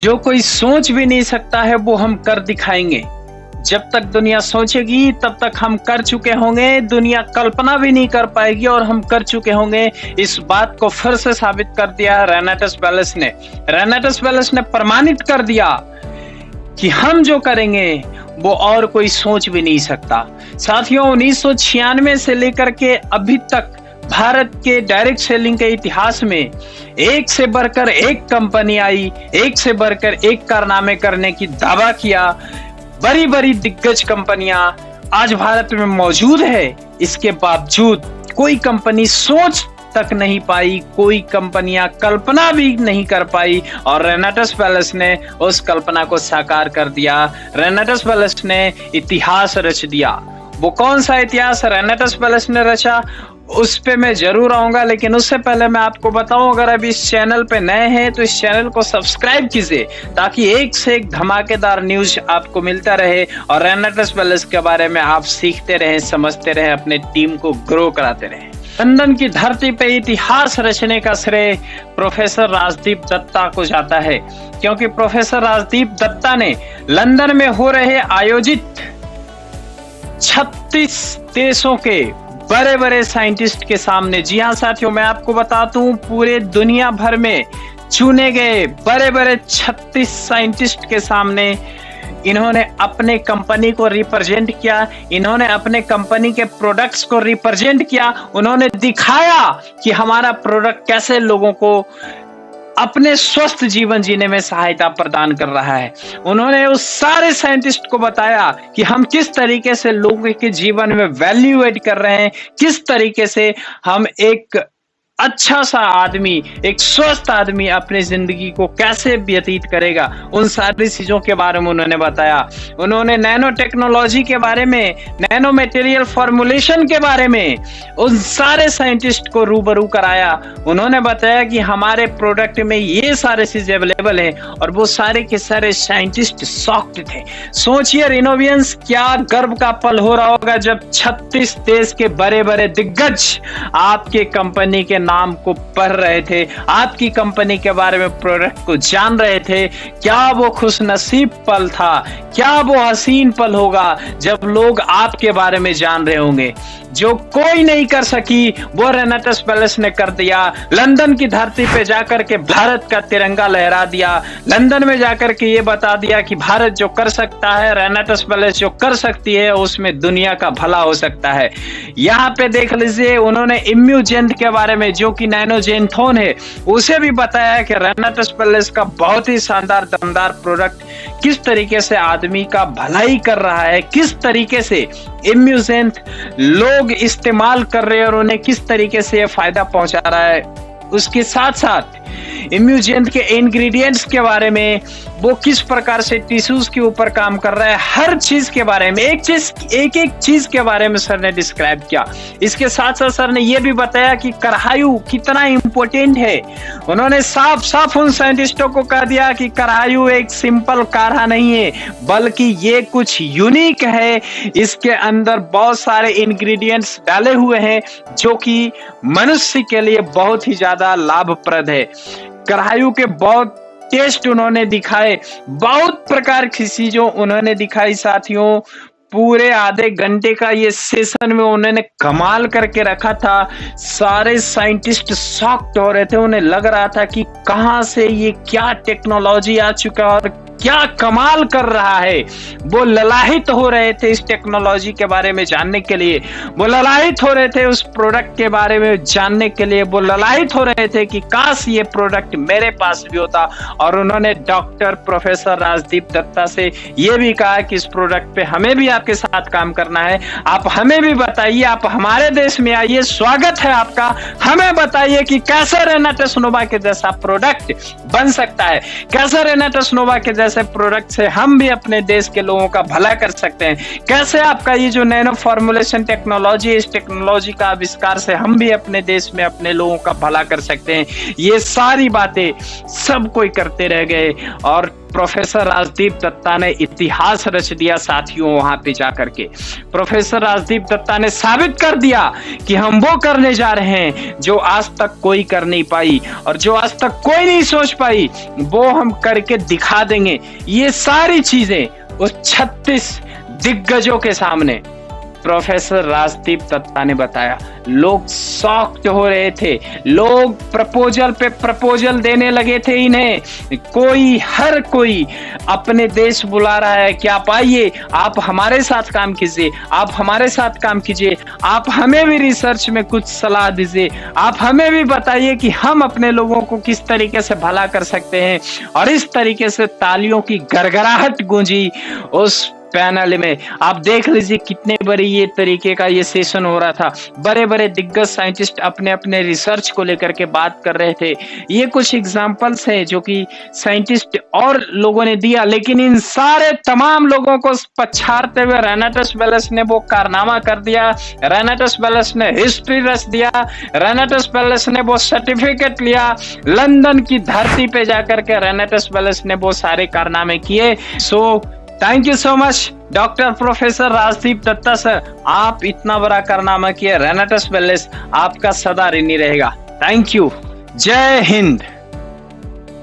जो कोई सोच भी नहीं सकता है वो हम कर दिखाएंगे। जब तक दुनिया सोचेगी तब तक हम कर चुके होंगे, दुनिया कल्पना भी नहीं कर पाएगी और हम कर चुके होंगे। इस बात को फिर से साबित कर दिया रेनाटस वेलेस ने। रेनाटस वेलेस ने प्रमाणित कर दिया कि हम जो करेंगे वो और कोई सोच भी नहीं सकता। साथियों, 1996 से लेकर के अभी तक भारत के डायरेक्ट सेलिंग के इतिहास में एक से बढ़कर एक कंपनी आई, एक से बढ़कर एक कारनामे करने की दावा किया। बड़ी बड़ी दिग्गज कंपनियां आज भारत में मौजूद है, इसके बावजूद कोई कंपनी सोच तक नहीं पाई, कोई कंपनियां कल्पना भी नहीं कर पाई और रेनाटस वेलेस ने उस कल्पना को साकार कर दिया। रेनाटस वेलेस ने इतिहास रच दिया। वो कौन सा इतिहास रेनाटस वेलेस ने रचा, उस पे मैं जरूर आऊंगा, लेकिन उससे पहले मैं आपको बताऊं, अगर अभी इस चैनल पे नए हैं तो इस चैनल को सब्सक्राइब कीजिए ताकि एक से एक धमाकेदार न्यूज आपको मिलता रहे और रेनाटस वेलेस के बारे में आप सीखते रहें, समझते रहें, अपने टीम को ग्रो कराते रहें। लंदन की धरती पे इतिहास रचने का श्रेय प्रोफेसर राजदीप दत्ता को जाता है, क्योंकि प्रोफेसर राजदीप दत्ता ने लंदन में हो रहे आयोजित 36 देशों के बड़े बड़े साइंटिस्ट के सामने, जी हाँ साथियों, मैं आपको बताता हूँ, पूरे दुनिया भर में चुने गए बड़े बड़े 36 साइंटिस्ट के सामने इन्होंने अपने कंपनी को रिप्रेजेंट किया, इन्होंने अपने कंपनी के प्रोडक्ट्स को रिप्रेजेंट किया। उन्होंने दिखाया कि हमारा प्रोडक्ट कैसे लोगों को अपने स्वस्थ जीवन जीने में सहायता प्रदान कर रहा है। उन्होंने उस सारे साइंटिस्ट को बताया कि हम किस तरीके से लोगों के जीवन में वैल्यू एड कर रहे हैं, किस तरीके से हम एक अच्छा सा आदमी, एक स्वस्थ आदमी अपनी जिंदगी को कैसे व्यतीत करेगा, उन सारी चीजों के बारे में उन्होंने बताया। उन्होंने नैनो टेक्नोलॉजी के बारे में, नैनो मटेरियल फॉर्मुलेशन के बारे में उन सारे साइंटिस्ट को रूबरू कराया। उन्होंने बताया कि हमारे प्रोडक्ट में ये सारे चीज अवेलेबल है और वो सारे के सारे साइंटिस्ट शॉक्ड थे। सोचिए रिनोवियंस, क्या गर्व का पल हो रहा होगा जब 36 देश के बड़े बड़े दिग्गज आपके कंपनी के नाम को पढ़ रहे थे, आपकी कंपनी के बारे में, प्रोडक्ट को जान रहे थे। क्या वो खुशनसीब पल था, क्या वो हसीन पल होगा जब लोग आपके बारे में जान रहे होंगे। जो कोई नहीं कर सकी वो रेनाटस वेलेस ने कर दिया। लंदन की धरती पे जाकर के भारत का तिरंगा लहरा दिया। लंदन में जाकर के ये बता दिया कि भारत जो कर सकता है, रेनाटस वेलेस जो कर सकती है, उसमें दुनिया का भला हो सकता है। यहाँ पे देख लीजिए, उन्होंने इम्यूजेंट के बारे में, जो कि नैनोजेंथोन है, उसे भी बताया कि रेनाटस वेलेस का बहुत ही शानदार दमदार प्रोडक्ट किस तरीके से आदमी का भलाई कर रहा है, किस तरीके से इम्यूजेंट लोग इस्तेमाल कर रहे हैं और उन्हें किस तरीके से ये फायदा पहुंचा रहा है। उसके साथ साथ इम्यूजेंट के इंग्रेडिएंट्स के बारे में, वो किस प्रकार से टिश्यूज के ऊपर काम कर रहा है, हर चीज के बारे में, एक एक चीज के बारे में सर ने डिस्क्राइब किया। इसके साथ साथ सर ने यह भी बताया कि करायु कितना इंपॉर्टेंट है। उन्होंने साफ साफ उन साइंटिस्टों को कह दिया कि करायु एक सिंपल काढ़ा नहीं है, बल्कि ये कुछ यूनिक है। इसके अंदर बहुत सारे इंग्रेडिएंट्स डाले हुए हैं जो कि मनुष्य के लिए बहुत ही ज्यादा लाभप्रद है। करायु के बहुत टेस्ट उन्होंने दिखाए, बहुत प्रकार की चीजों उन्होंने दिखाई। साथियों, पूरे आधे घंटे का ये सेशन में उन्होंने कमाल करके रखा था। सारे साइंटिस्ट शॉक्ड हो रहे थे, उन्हें लग रहा था कि कहां से ये क्या टेक्नोलॉजी आ चुका और क्या कमाल कर रहा है। वो ललाहित हो रहे थे इस टेक्नोलॉजी के बारे में जानने के लिए, वो ललाहित हो रहे थे उस प्रोडक्ट के बारे में जानने के लिए, वो ललाहित हो रहे थे कि काश ये प्रोडक्ट मेरे पास भी होता। और उन्होंने डॉक्टर प्रोफेसर राजदीप दत्ता से ये भी कहा कि इस प्रोडक्ट पे हमें भी आपके साथ काम करना है, आप हमें भी बताइए, आप हमारे देश में आइए, स्वागत है आपका। हमें बताइए कि कैसे रेनाटस नोवा के जैसा प्रोडक्ट बन सकता है, कैसे रेनाटस नोवा के जैसे प्रोडक्ट से हम भी अपने देश के लोगों का भला कर सकते हैं, कैसे आपका ये जो नैनो फॉर्मुलेशन टेक्नोलॉजी है, इस टेक्नोलॉजी का आविष्कार से हम भी अपने देश में अपने लोगों का भला कर सकते हैं। ये सारी बातें सब कोई करते रह गए और प्रोफेसर राजदीप दत्ता ने इतिहास रच दिया साथियों। वहां पे जाकर के प्रोफेसर राजदीप दत्ता ने साबित कर दिया कि हम वो करने जा रहे हैं जो आज तक कोई कर नहीं पाई और जो आज तक कोई नहीं सोच पाई, वो हम करके दिखा देंगे। ये सारी चीजें उस 36 दिग्गजों के सामने प्रोफेसर राजदीप दत्ता ने बताया। लोग शॉक्ड हो रहे थे, लोग प्रपोजल पे प्रपोजल देने लगे थे इन्हें। हर कोई अपने देश बुला रहा है कि आप आइए, आप हमारे साथ काम कीजिए, आप हमारे साथ काम कीजिए, आप हमें भी रिसर्च में कुछ सलाह दीजिए, आप हमें भी बताइए कि हम अपने लोगों को किस तरीके से भला कर सकते हैं। और इस तरीके से तालियों की गड़गड़ाहट गूंजी उस पैनल में। आप देख लीजिए कितने बड़ी ये तरीके का ये सेशन हो रहा था। बड़े बड़े दिग्गज साइंटिस्ट अपने अपने रिसर्च को लेकर के बात कर रहे थे। ये कुछ एग्जांपल्स हैं जो कि साइंटिस्ट और लोगों ने दिया, लेकिन इन सारे तमाम लोगों को पछाड़ते हुए रेनाटस वेल्स ने वो कारनामा कर दिया। रेनाटस वेल्स ने हिस्ट्री रच दिया। रेनाटस वेल्स ने वो सर्टिफिकेट लिया। लंदन की धरती पे जाकर के रेनाटस वेल्स ने वो सारे कारनामे किए। So thank you so much doctor professor Rajdeep Datta sir, आप इतना बड़ा कारनामा किए। रेनाटस वेल्स आपका सदा ऋणी रहेगा। Thank you. जय हिंद।